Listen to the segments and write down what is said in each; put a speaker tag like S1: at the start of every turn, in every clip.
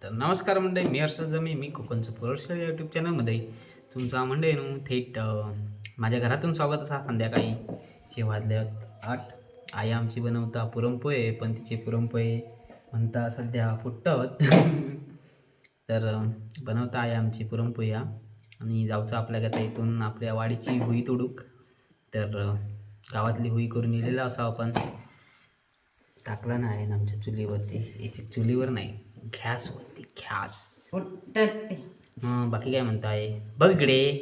S1: तर नमस्कार मंडळी, मी हर्षद जमी. मी कोकणचं पुरर्ष यूट्यूब चॅनलमध्ये तुमचा मंडळी थेट माझ्या घरातून स्वागत असा. संध्याकाळी जे वाजले 8. आई आमची बनवता पुरणपोळे, पण तिचे पुरणपोळे म्हणता सध्या फुटत तर बनवता आई आमची पुरणपोळी आणि जाऊचं आपल्या आता इथून आपल्या वाडीची हुई तोडूक. तर गावातली हुई करून येलेला असावं, पण टाकला नाही ना आमच्या चुलीवरती. याची चुलीवर नाही, गॅसवरती. गॅस बाकी काय म्हणताय? बघ इकडे.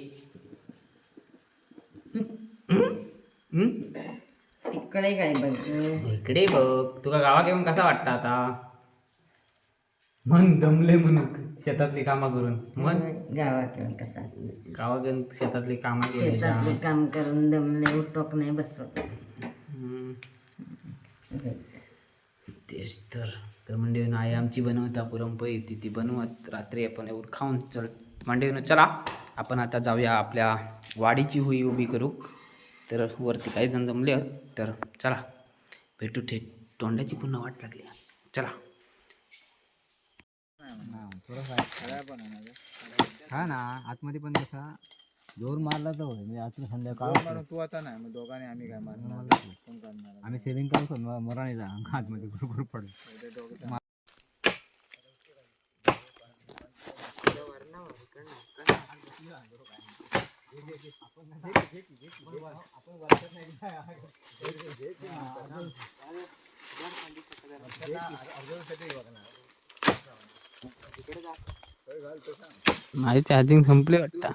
S2: तिकडे काय बघ,
S1: इकडे बघ. तुका गावात येऊन कसा वाटतं आता? मन दमले म्हणून शेतातली कामं करून. मन
S2: गावात येऊन कसा
S1: गावात येऊन शेतातली कामं केली.
S2: शेतातले काम करून दमले, उठोक नाही बसवत.
S1: तेच तर म्हणजे आई आमची बनवता पुरणपोळी. ती बनवत रात्री आपण एवढं खाऊन म्हणजे चला आपण आता जाऊया आपल्या वाडीची हुई उभी करू. तर वरती काही जण जमले तर चला भेटू. थेट तोंडाची पुन्हा वाट लागली. चला.
S3: हा ना, आतमध्ये पण कसा जोर मारला तर होय. म्हणजे आतून संध्याकाळ
S4: तू आता नाही, मग दोघांनी आम्ही काय मारणार, कोण करणार?
S3: आम्ही सेलिंग करू मराणीला आतमध्ये गुरगुर पडू.
S1: माझी चार्जिंग संपली वाटतं.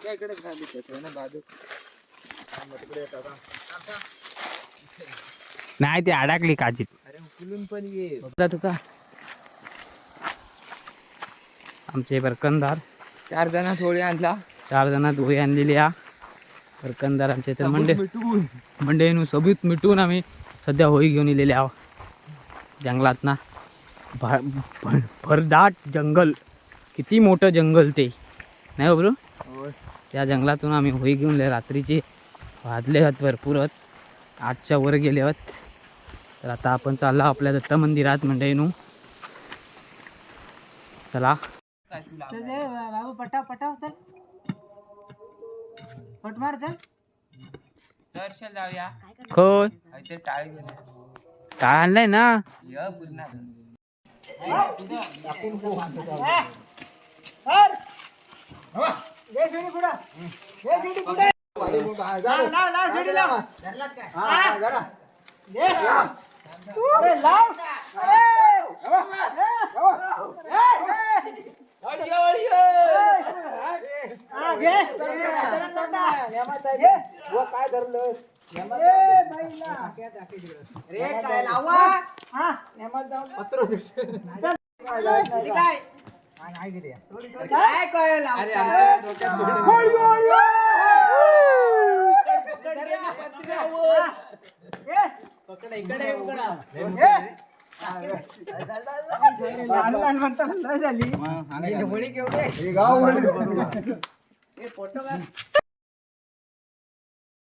S1: नाही ती अडकली काचीत.
S4: पण ये
S1: तुका आमचे बरकंदार
S4: 4 जणांना होळी आणला.
S1: 4 जणात होई आणलेली बरकंदार आमचे. तर मंडे सबूत मिटून आम्ही सध्या होई घेऊन इलेले आहोत जंगलात ना. भरदाट जंगल, किती मोठं जंगल ते नाही हो ब्रो. त्या जंगलातून आम्ही होई घेऊन रात्रीचे वाजले आहेत भरपूर. 8च्या वर गेले आहेत. तर आता आपण चाललो आपल्या दत्त मंदिरात मंडळीनू. चला
S2: बाबू पटाव पटाव, चल पट मार, चल
S4: दर्शन जाऊया.
S1: खोय
S4: ते टाळी
S1: काय आणलंय ना.
S4: काय धरलं
S2: झाली
S4: होळी केवढे